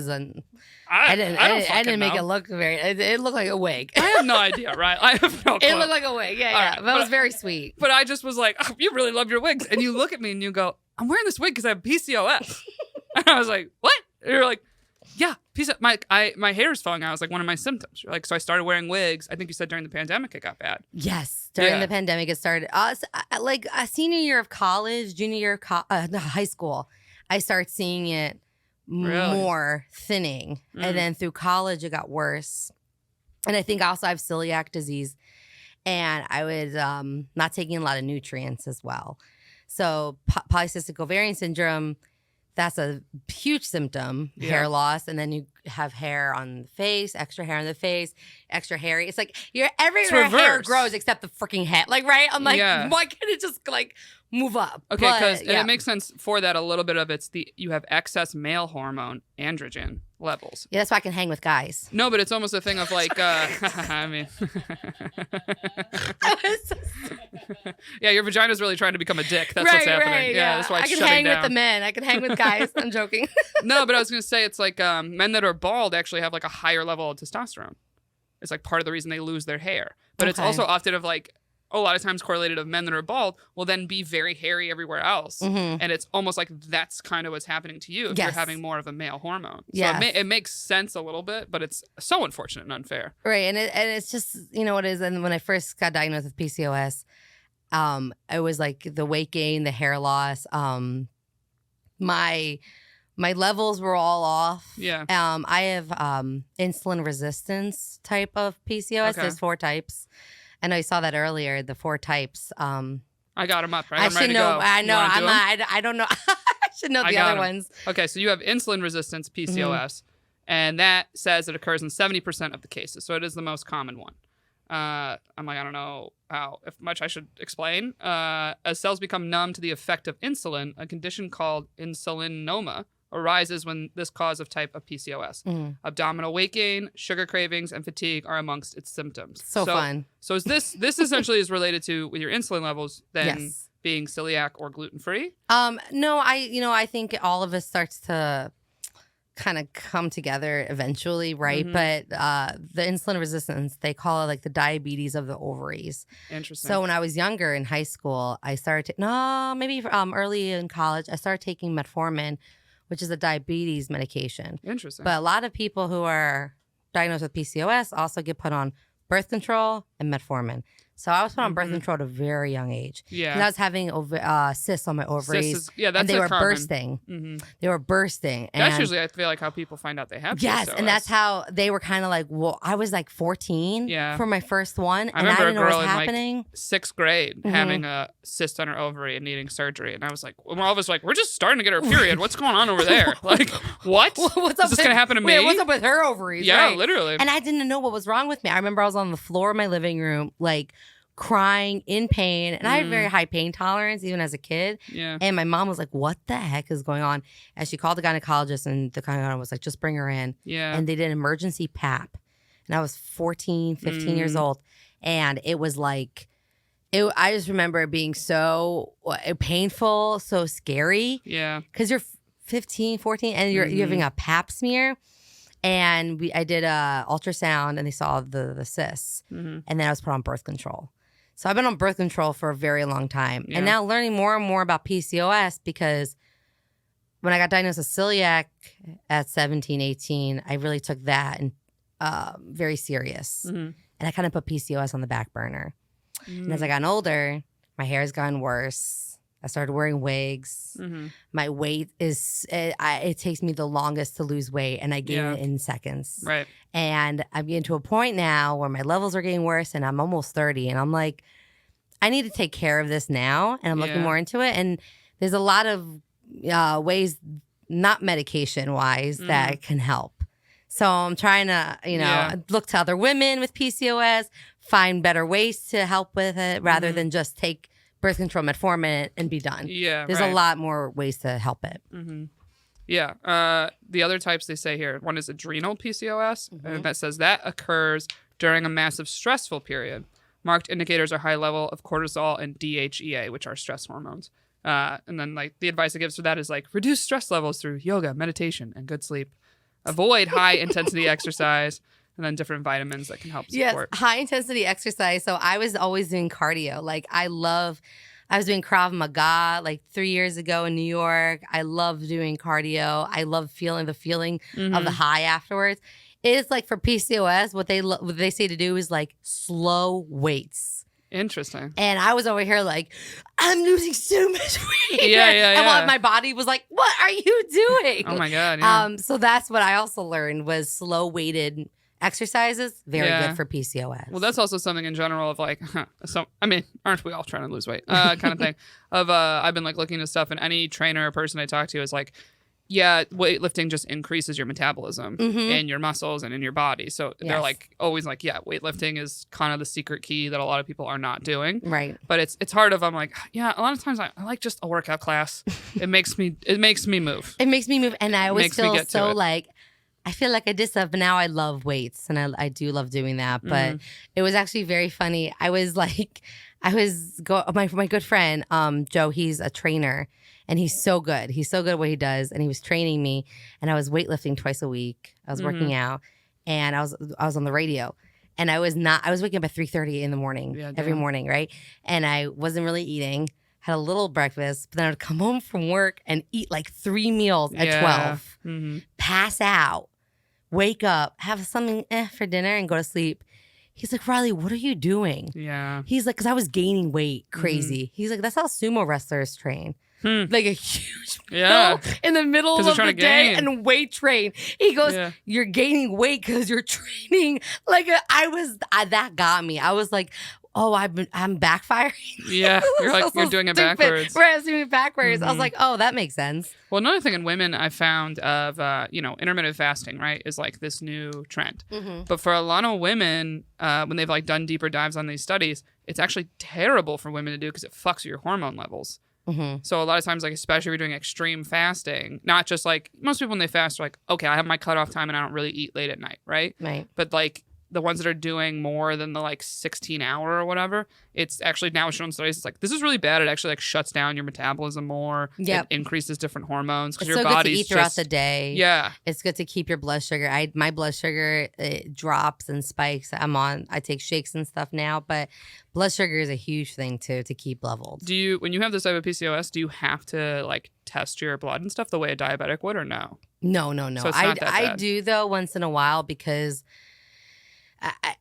I didn't make it look very. It looked like a wig. I have no idea, right? I have no clue. It looked like a wig. Yeah. Right, that was very sweet. But I just was like, oh, you really love your wigs. And you look at me and you go, I'm wearing this wig because I have PCOS. And I was like, what? And you're like, yeah, my hair is falling out. It's like one of my symptoms. You're like, so I started wearing wigs. I think you said during the pandemic it got bad. Yes, during the pandemic it started. Like a senior year of college, junior year of high school, I started seeing it more thinning, and then through college it got worse. And I think also I have celiac disease, and I was not taking a lot of nutrients as well. So polycystic ovarian syndrome. That's a huge symptom, hair loss. And then you have hair on the face, extra hair on the face, extra hairy. It's like everywhere hair grows except the freaking head. Like, right? I'm like, why can't it just like move up? Okay, because it makes sense for that a little bit of you have excess male hormone, androgen levels. Yeah, that's why I can hang with guys. No, but it's almost a thing of like, I mean, yeah, your vagina's really trying to become a dick. That's what's happening. Right, yeah, that's why it's I can shutting hang down. with the men. I can hang with guys. I'm joking. No, but I was going to say it's like men that are bald actually have like a higher level of testosterone. It's like part of the reason they lose their hair. But it's also often of like, a lot of times correlated of men that are bald will then be very hairy everywhere else. And it's almost like that's kind of what's happening to you if you're having more of a male hormone. So it makes sense a little bit, but it's so unfortunate and unfair. Right. And it's just, what it is. And when I first got diagnosed with PCOS, it was like the weight gain, the hair loss. My levels were all off. Yeah. I have insulin resistance type of PCOS. Okay. There's 4 types. I know you saw that earlier, the 4 types. I got them up, right? I'm ready to go. I know. I don't know. I should know the other ones. Okay, so you have insulin resistance, PCOS, and that says it occurs in 70% of the cases. So it is the most common one. I'm like, I don't know how much I should explain. As cells become numb to the effect of insulin, a condition called insulinoma arises when this cause of type of PCOS. Abdominal weight gain, sugar cravings, and fatigue are amongst its symptoms. So fun. So is this essentially is related to with your insulin levels then being celiac or gluten-free? No, I think all of it starts to kind of come together eventually, right? But the insulin resistance, they call it like the diabetes of the ovaries. Interesting. So when I was younger in high school, I started early in college, I started taking metformin, which is a diabetes medication. Interesting. But a lot of people who are diagnosed with PCOS also get put on birth control and metformin. So I was put on birth control at a very young age. Yeah. And I was having cysts on my ovaries. That's and they were common. bursting. They were bursting. And that's usually, I feel like, how people find out they have yes, PCOS. and that's how they were kind of like, well, I was like 14 for my first one. I remember I didn't a girl know what was in happening. Like 6th grade having a cyst on her ovary and needing surgery. And I was like, we're all of us like, we're just starting to get our period. What's going on over there? Like, what? What's up? Is this going to happen to me? What's up with her ovaries? Yeah, right? literally. And I didn't know what was wrong with me. I remember I was on the floor of my living room, like, crying in pain, and I had very high pain tolerance even as a kid. Yeah. And my mom was like, what the heck is going on? And she called the gynecologist, and the gynecologist was like, just bring her in. Yeah. And they did emergency pap, and I was 14 15 years old, and it was like I just remember it being so painful, so scary. Yeah. Because you're 15 14 and you're having a pap smear. And I did a ultrasound, and they saw the cysts, and then I was put on birth control. So I've been on birth control for a very long time. Yeah. And now learning more and more about PCOS, because when I got diagnosed with celiac at 17, 18, I really took that and very serious. And I kind of put PCOS on the back burner. And as I gotten older, my hair has gotten worse. I started wearing wigs. My weight it takes me the longest to lose weight, and I gain it in seconds. Right. And I'm getting to a point now where my levels are getting worse, and I'm almost 30. And I'm like, I need to take care of this now. And I'm looking more into it. And there's a lot of ways, not medication-wise, that can help. So I'm trying to, look to other women with PCOS, find better ways to help with it rather than just take birth control metformin and be done. Yeah, there's a lot more ways to help it. Yeah. The other types they say here, one is adrenal PCOS, and that says that occurs during a massive stressful period. Marked indicators are high level of cortisol and DHEA, which are stress hormones. And then like the advice it gives for that is like reduce stress levels through yoga, meditation, and good sleep. Avoid high intensity exercise. And then different vitamins that can help support. Yes, high intensity exercise. So I was always doing cardio. Like I was doing Krav Maga like 3 years ago in New York. I love doing cardio. I love feeling the feeling of the high afterwards. It's like for PCOS, what they say to do is like slow weights. Interesting. And I was over here like, I'm losing so much weight. Yeah. And my body was like, what are you doing? Oh my God. Yeah. So that's what I also learned was slow weighted exercises, very good for PCOS. Well, that's also something in general of like, aren't we all trying to lose weight? Kind of thing. I've been like looking at stuff, and any trainer or person I talk to is like, yeah, weightlifting just increases your metabolism in your muscles and in your body. So they're like always like, yeah, weightlifting is kind of the secret key that a lot of people are not doing. Right. But it's hard I'm like, yeah, a lot of times I like just a workout class. It makes me move. It makes me move. And I always feel so like, I feel like I did stuff, but now I love weights, and I do love doing that. But it was actually very funny. My good friend, Joe, he's a trainer, and he's so good. He's so good at what he does, and he was training me, and I was weightlifting twice a week. I was working out, and I was on the radio, and I was waking up at 3:30 in the morning every morning, right? And I wasn't really eating. Had a little breakfast, but then I would come home from work and eat like 3 meals at 12, pass out, wake up, have something for dinner, and go to sleep. He's like, Riley, what are you doing? Yeah. He's like, because I was gaining weight crazy. He's like, that's how sumo wrestlers train. Like a huge meal in the middle of the day and weight train. He goes, you're gaining weight because you're training. Like that got me. I was like, oh, I'm backfiring. Yeah, you're like, you're doing it backwards. Right, I was doing it backwards. I was like, oh, that makes sense. Well, another thing in women I found of, intermittent fasting, right, is like this new trend. But for a lot of women, when they've like done deeper dives on these studies, it's actually terrible for women to do because it fucks your hormone levels. So a lot of times, like, especially if you're doing extreme fasting, not just like most people when they fast are like, okay, I have my cutoff time and I don't really eat late at night, right? Right. But like the ones that are doing more than the like 16-hour or whatever, it's actually now shown studies. It's like this is really bad. It actually like shuts down your metabolism more. It increases different hormones because your body's good to eat throughout the day. Yeah, it's good to keep your blood sugar. My blood sugar drops and spikes. I take shakes and stuff now, but blood sugar is a huge thing to keep leveled. When you have this type of PCOS, do you have to like test your blood and stuff the way a diabetic would, or no? No. So it's not that bad. I do though once in a while because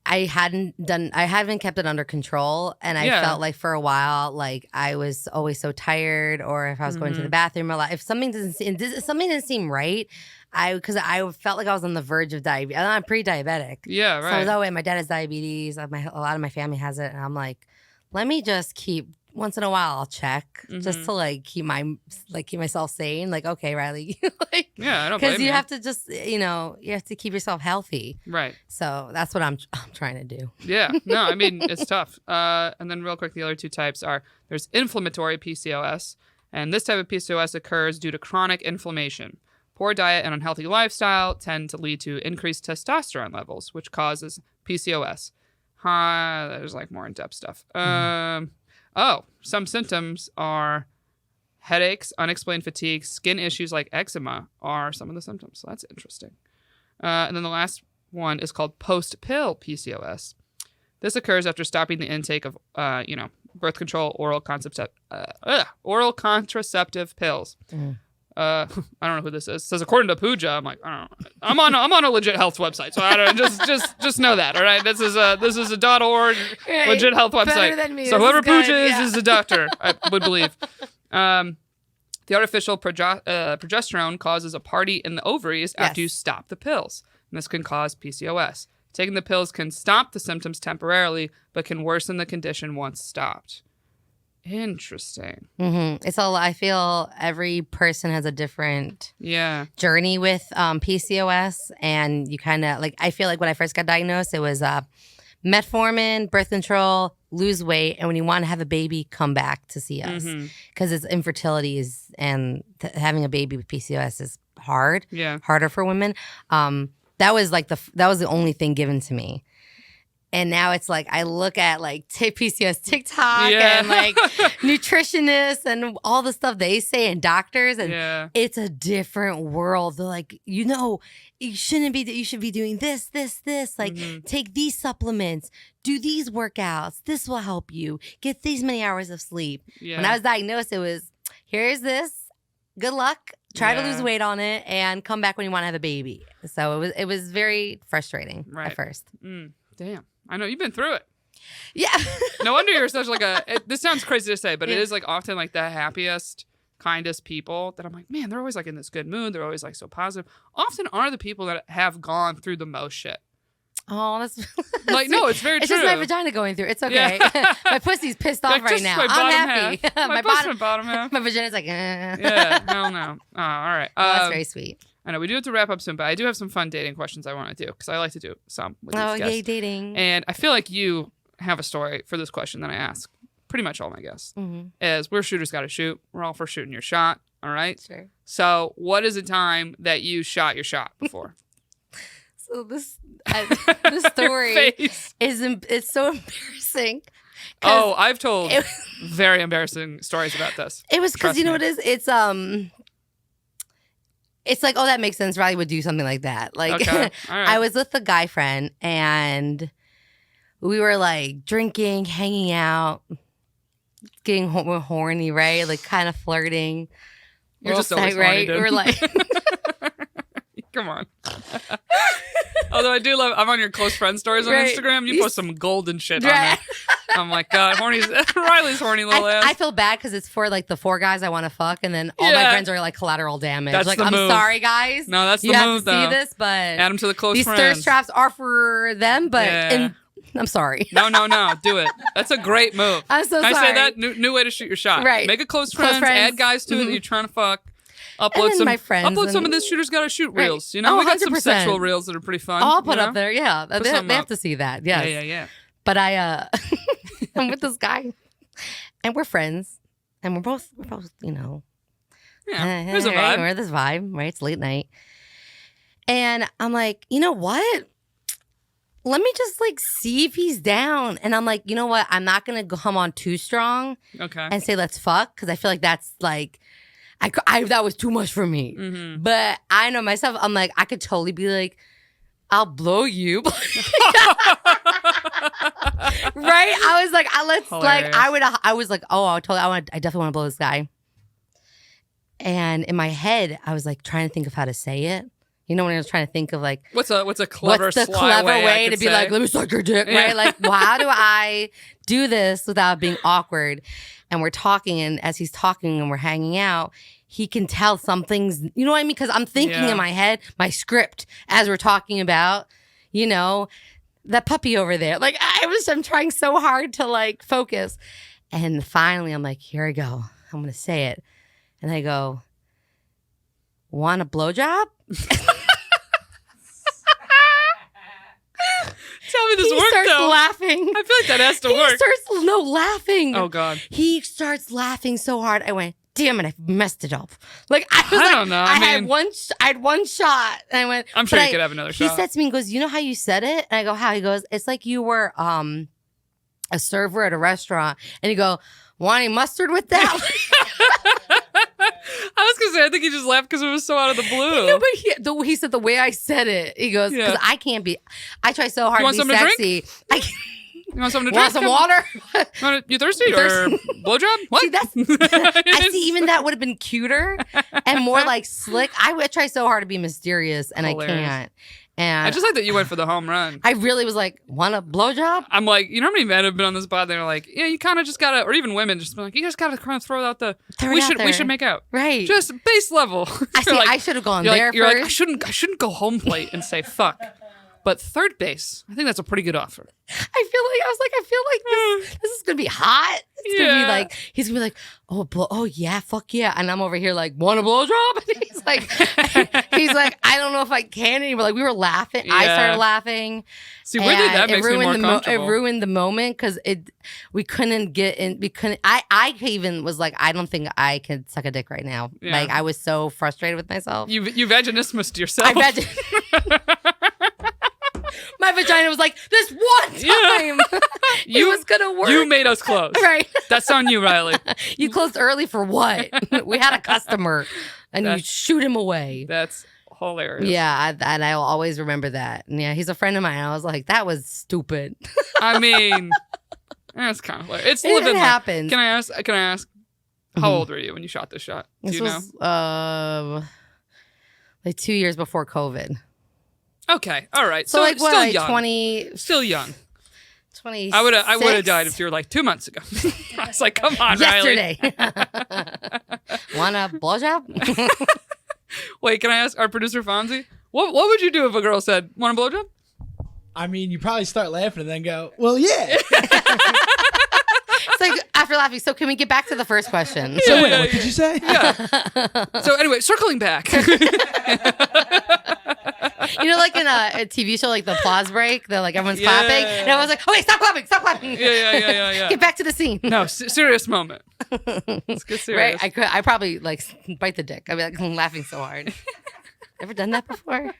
I haven't kept it under control, and I felt like for a while, like I was always so tired, or if I was going to the bathroom a lot, if something didn't seem right, because I felt like I was on the verge of diabetes. I'm pre-diabetic. Yeah, right. So I was always, my dad has diabetes. A lot of my family has it, and I'm like, let me just keep. Once in a while, I'll check just to like keep myself sane. Like, okay, Riley, like, I don't blame you. Because you have to just, you have to keep yourself healthy. Right. So that's what I'm trying to do. Yeah. No, I mean, it's tough. And then real quick, the other two types there's inflammatory PCOS, and this type of PCOS occurs due to chronic inflammation. Poor diet and unhealthy lifestyle tend to lead to increased testosterone levels, which causes PCOS. There's like more in-depth stuff. Some symptoms are headaches, unexplained fatigue, skin issues like eczema are some of the symptoms. So that's interesting. And then the last one is called post-pill PCOS. This occurs after stopping the intake of, birth control, oral contraceptive pills. I don't know who this is. It says according to Pooja. I'm like, I don't know. I'm on a legit health website, so I don't just know that. All right, this is a .org Right. legit health Better website. than me. So This whoever is good. Pooja is Yeah. a doctor. I would believe. The artificial progesterone causes a party in the ovaries after you Yes. stop the pills, and this can cause PCOS. Taking the pills can stop the symptoms temporarily, but can worsen the condition once stopped. Interesting. It's all. I feel every person has a different Yeah. journey with PCOS, and you kind of like. I feel like when I first got diagnosed, it was metformin, birth control, lose weight, and when you want to have a baby, come back to see us because it's infertility is and having a baby with PCOS is hard. Yeah. Harder for women. That was like that was the only thing given to me. And now it's like I look at like PCOS TikTok Yeah. and like nutritionists and all the stuff they say and doctors and Yeah. it's a different world. They're like, you shouldn't be. You should be doing this. Like, take these supplements, do these workouts. This will help you get these many hours of sleep. Yeah. When I was diagnosed, it was here's this. Good luck. Try to lose weight on it and come back when you want to have a baby. So it was very frustrating at first. Damn. I know you've been through it. Yeah. No wonder you're such like this sounds crazy to say, but it is like often like the happiest, kindest people that I'm like, man, they're always like in this good mood. They're always like so positive. Often are the people that have gone through the most shit. Oh, that's Like, no, it's very it's true. just my vagina going through. It's okay. Yeah. My pussy's pissed off Like, right just now. my I'm bottom happy. half. My bottom half. My vagina's like, Yeah, hell no. Oh, all right. Oh, that's very sweet. I know we do have to wrap up soon, but I do have some fun dating questions I want to do because I like to do some with these Oh, guests. yay, dating. And I feel like you have a story for this question that I ask pretty much all my guests. Is we're shooters got to shoot. We're all for shooting your shot. All right. Sure. So, what is a time that you shot your shot before? So this story Your face. it's so embarrassing. Oh, I've told very embarrassing stories about this. It was because Trust you know me. what it is? It's like, oh, that makes sense. Riley would do something like that. Like, Okay. All right. I was with a guy friend and we were like drinking, hanging out, getting horny, right? Like, kind of flirting. You're just Little always sight, right? horny, dude. We're like, Come on. Although I do love, I'm on your close friend stories on Right. Instagram. You post some golden shit on Right. there. I'm like, God, Riley's horny little ass. I feel bad because it's for like the 4 guys I want to fuck, and then all my Yeah. friends are like collateral damage. That's like, the I'm move. sorry, guys. No, that's the you have move, to see though. this, but Add them to the close these friends. thirst traps are for them. But Yeah. I'm sorry. No, do it. That's a great move. I'm so Can sorry. I say that? New way to shoot your shot. Right. Make it close Close friends, friends. add guys to it that you're trying to fuck. And Upload then some my friends upload some and- of this shooters gotta shoot Right. reels. You know, Oh, we got some 100%. sexual reels that are pretty fun. I'll put you know? up there. Yeah, Put they something have up. to see that. Yes. Yeah. But I'm with this guy, and we're friends, and we're both Yeah, there's a right? vibe. We're this vibe, right? It's late night, and I'm like, you know what? Let me just like see if he's down. And I'm like, you know what? I'm not gonna come on too strong Okay. and say let's fuck because I feel like that's like, I that was too much for me. Mm-hmm. But I know myself. I'm like, I could totally be like, I'll blow you. Right? I was like, Hilarious. I was like, oh, I definitely want to blow this guy. And in my head, I was like trying to think of how to say it. You know, when I was trying to think of like, What's a clever, what's the sly clever I way could to be say? like, let me suck your dick, Yeah. right? Like, well, how do I do this without being awkward? And we're talking, and as he's talking and we're hanging out, he can tell something's, you know what I mean? Because I'm thinking Yeah. in my head, my script as we're talking about, you know, that puppy over there. Like, I'm trying so hard to like focus. And finally, I'm like, here I go. I'm going to say it. And I go, want a blowjob? Tell me this He worked starts though. laughing. I feel like that has to He work. starts laughing. Oh God. He starts laughing so hard. I went, damn it, I messed it up. Like I was I like, don't know. I had mean- one shot, and I went. I'm sure but you could have another He shot. said to me, he goes, you know how you said it? And I go, how? He goes, it's like you were a server at a restaurant, and you go, want any mustard with that? I was gonna say, I think he just laughed because it was so out of the blue. No, but he said the way I said it. He goes, because Yeah. I can't be. I try so hard You want to be something to drink? sexy. You want something to Want drink? some water? You thirsty or blowjob? What? See, I see. Even that would have been cuter and more like slick. I would try so hard to be mysterious, and Hilarious. I can't. And I just like that you went for the home run. I really was like, want a blowjob? I'm like, you know how many men have been on this pod? They're like, yeah, you kind of just gotta, or even women, just be like, you just gotta kind of throw out the. We should make out. Right. Just base level. I see. Like, I should have gone you're there like, you're first. like, I shouldn't go home plate and say fuck. But third base, I think that's a pretty good offer. I feel like this is gonna be hot. It's gonna be Yeah. like he's gonna be like, oh yeah, fuck yeah, and I'm over here like, want a blowjob? And he's like, I don't know if I can anymore. Like we were laughing. I Yeah. started laughing. See, weirdly, that makes me more It comfortable. ruined the moment because we couldn't get in. We couldn't. I even was like, I don't think I can suck a dick right now. Yeah. Like I was so frustrated with myself. You vaginismus yourself. My vagina was like, this one time, it was gonna work. You made us close. Right. That's on you, Riley. You closed early for what? We had a customer, and you shoot him away. That's hilarious. Yeah, and I'll always remember that. And yeah, he's a friend of mine. I was like, that was stupid. I mean, that's kind of hilarious. It's It living. happens. Can I ask? How old were you when you shot this shot? Do This you know? was like 2 years before COVID. Okay, all right. So like what? still Like young. 20. Still young. 20. I would have died if you were like 2 months ago. I was like, come on, Riley. Yesterday. Want a blowjob? Wait, can I ask our producer Fonzie? What would you do if a girl said, "Want a blowjob"? I mean, you probably start laughing and then go, well, yeah. It's like after laughing. So can we get back to the first question? So wait, yeah, what did you say? So anyway, circling back. You know, like in a TV show, like the applause break, they're like everyone's clapping, and everyone's like, "Okay, stop clapping." Yeah. Get back to the scene. No, serious moment. Let's get serious. Right? I probably like bite the dick. I'd be like, I'm laughing so hard. Ever done that before?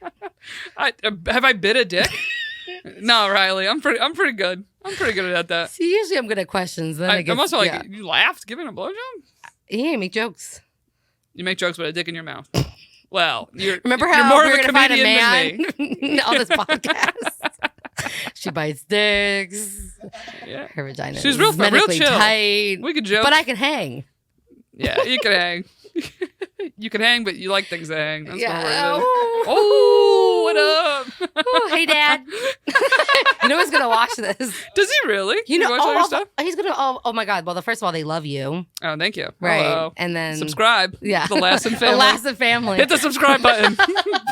Have I bit a dick? No, Riley. I'm pretty good. I'm pretty good at that. See, usually I'm good at questions. Then I'm also like, you laughed giving a blowjob? yeah, make jokes. You make jokes with a dick in your mouth. Well, Remember you're how more we're of a gonna find a comedian than me. man on this podcast? She bites dicks. Yeah. Her vagina She's is real medically chill. tight. We could joke. But I can hang. Yeah, you can hang. You can hang, but you like things to hang. That's Yeah. what it is. Oh, what up? Oh, hey, Dad. You know who's gonna watch this? Does he really? You know, watch all your stuff? he's gonna. Oh my God. Well, first of all, they love you, Oh, thank you. right? Hello. And then Subscribe. Yeah, The Lassin the family. Lassin family. Hit the subscribe button,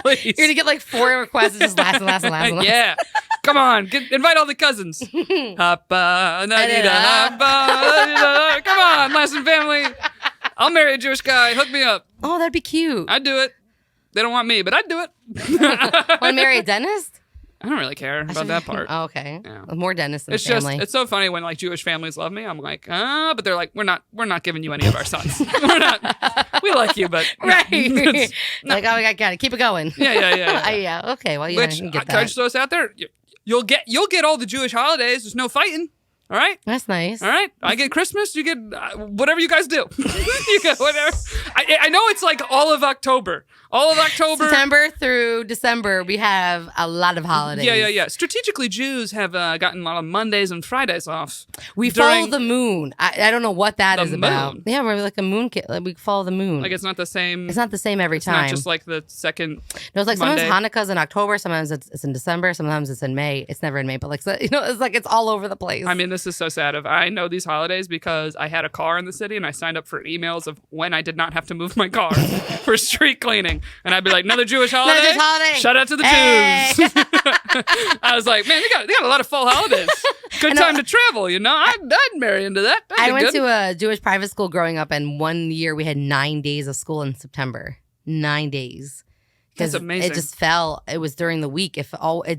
please. You're gonna get like 4 requests. Just Lassin. Yeah. Come on. Invite all the cousins. Hoppa, na-dee-da, hoppa, come on, Lassin family. I'll marry a Jewish guy. Hook me up. Oh, that'd be cute. I'd do it. They don't want me, but I'd do it. Want to marry a dentist? I don't really care about that part. Oh, okay. Yeah. More dentists in It's the just, family. it's so funny when like Jewish families love me. I'm like, but they're like, we're not giving you any of our sons. We like you, but no. right. It's- Like, oh, I got it. Keep it going. yeah. Yeah. Okay. Well, yeah, Which I can get can I that. just throw this out there? You'll get all the Jewish holidays. There's no fighting. All right. That's nice. All right. I get Christmas. You get whatever you guys do. You get whatever. I know it's like all of October. All of October. September through December, we have a lot of holidays. Yeah. Strategically, Jews have gotten a lot of Mondays and Fridays off. We during- follow the moon. I don't know what that The is about. moon? Yeah, we're like a moon kid. Like we follow the moon. Like it's not the same. It's not the same every It's time. not just like the second. No, it's like sometimes Monday. Hanukkah's in October, sometimes it's in December, sometimes it's in May. It's never in May, but like so, it's like it's all over the place. I mean, this is so sad. I know these holidays because I had a car in the city and I signed up for emails of when I did not have to move my car for street cleaning, and I'd be like, another Jewish holiday. Jewish holiday. Shout out to the Hey. Jews. I was like, man, they got a lot of fall holidays. Good time to travel, you know. I'd marry into that. That'd I be went good. to a Jewish private school growing up, and one year we had 9 days of school in September. 9 days. That's amazing. It just fell. It was during the week. It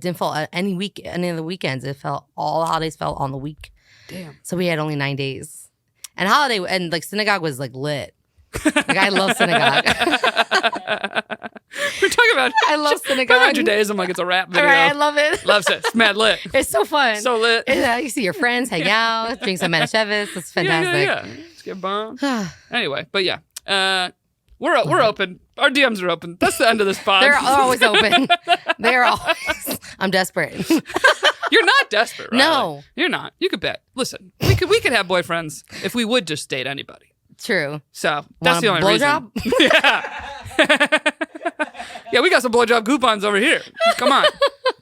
didn't fall any of the weekends. It fell. All the holidays fell on the week. Damn. So we had only 9 days. And holiday and like synagogue was like lit. Like I love synagogue. We're talking about. I love Talking synagogue. about Judaism like it's a rap All video. right, I love it. Loves it. It's mad lit. It's so fun. So lit. You see your friends, hang out, drink some Manischewitz. It's fantastic. Yeah. Let's get bombed. Anyway, but yeah, we're open. Our DMs are open. That's the end of this pod. They're always open. They're always. I'm desperate. You're not desperate, right? No. You're not. You could bet. Listen, we could have boyfriends if we would just date anybody. True. So that's the only blowjob? reason. Yeah. Yeah, we got some blowjob coupons over here. Come on.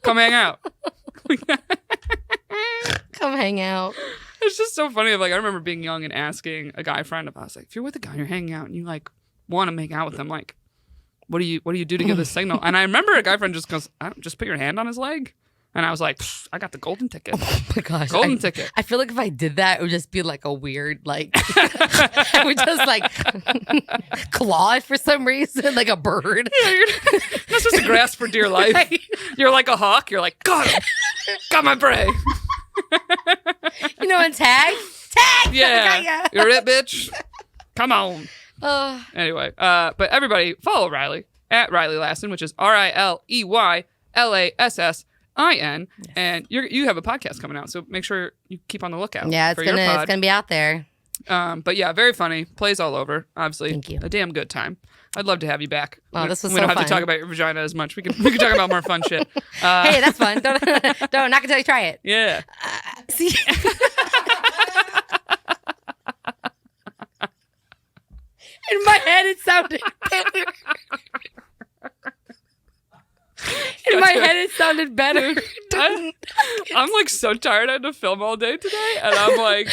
Come hang out. Come hang out. It's just so funny. Like, I remember being young and asking a guy friend about, I was like, if you're with a guy and you're hanging out and you like want to make out with him, like, what do you do to give this signal? And I remember a guy friend just goes, I don't, just put your hand on his leg. And I was like, I got the golden ticket. Oh my gosh. Golden ticket. I feel like if I did that, it would just be like a weird, like, I would just like claw it for some reason, like a bird. Yeah, you're not supposed to grasp for dear life. Right. You're like a hawk. You're like, got him. Got my prey. You know, and tag. Yeah. You're it, bitch. Come on. Oh, Anyway, but everybody follow Riley at Riley Lassin, which is RILEYLASSIN. And you have a podcast coming out, so make sure you keep on the lookout. yeah, for your pod. it's gonna be out there. But yeah, very funny. Plays all over. Obviously, Thank you. A damn good time. I'd love to have you back. Oh, this was we so don't have fun. to talk about your vagina as much. We can talk about more fun shit. Hey, that's fun. Don't not gonna tell you try it. Yeah. See. In my head, it sounded better. In my head, it sounded better. I'm like so tired. I had to film all day today, and I'm like,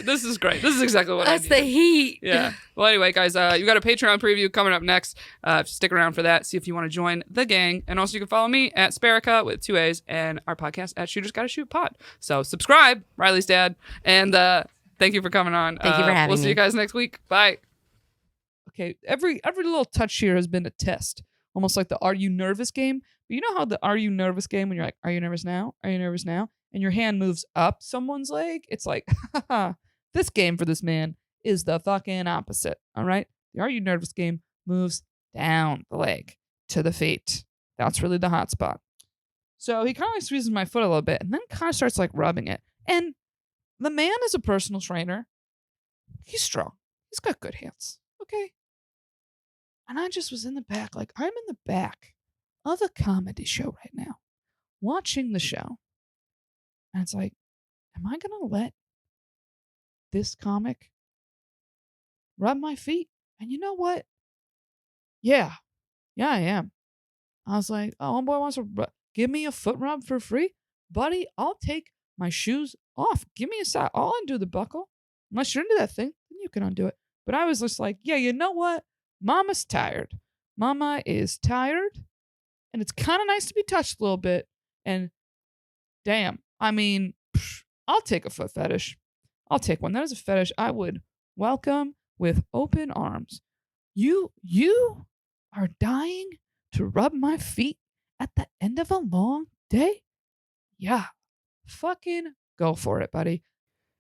this is great. This is exactly what That's I the needed. heat. Yeah. Well, anyway, guys, you got a Patreon preview coming up next. Stick around for that. See if you want to join the gang. And also, you can follow me at Sparica with 2 A's and our podcast at Shooters Gotta Shoot Pod. So subscribe, Riley's dad. And thank you for coming on. Thank you for having We'll see me. you guys next week. Bye. Okay, every little touch here has been a test. Almost like the Are You Nervous game. But you know how the Are You Nervous game, when you're like, are you nervous now? Are you nervous now? And your hand moves up someone's leg? It's like, haha, this game for this man is the fucking opposite. All right? The Are You Nervous game moves down the leg to the feet. That's really the hot spot. So he kind of like squeezes my foot a little bit and then kind of starts like rubbing it. And the man is a personal trainer. He's strong. He's got good hands. Okay? And I just was in the back, like I'm in the back of a comedy show right now, watching the show. And it's like, am I going to let this comic rub my feet? And you know what? Yeah, I am. I was like, oh, homeboy wants to give me a foot rub for free? Buddy, I'll take my shoes off. Give me a side. I'll undo the buckle. Unless you're into that thing, then you can undo it. But I was just like, yeah, you know what? Mama's tired. Mama is tired. And it's kind of nice to be touched a little bit. And damn, I mean, I'll take a foot fetish. I'll take one. That is a fetish I would welcome with open arms. You are dying to rub my feet at the end of a long day? Yeah. Fucking go for it, buddy.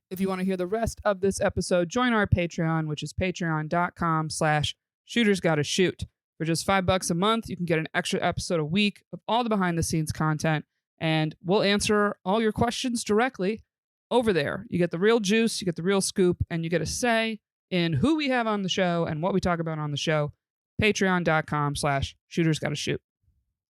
If you want to hear the rest of this episode, join our Patreon, which is patreon.com/shootersgottashoot. For just $5 a month, you can get an extra episode a week of all the behind-the-scenes content, and we'll answer all your questions directly over there. You get the real juice, you get the real scoop, and you get a say in who we have on the show and what we talk about on the show. Patreon.com/shootersgottashoot.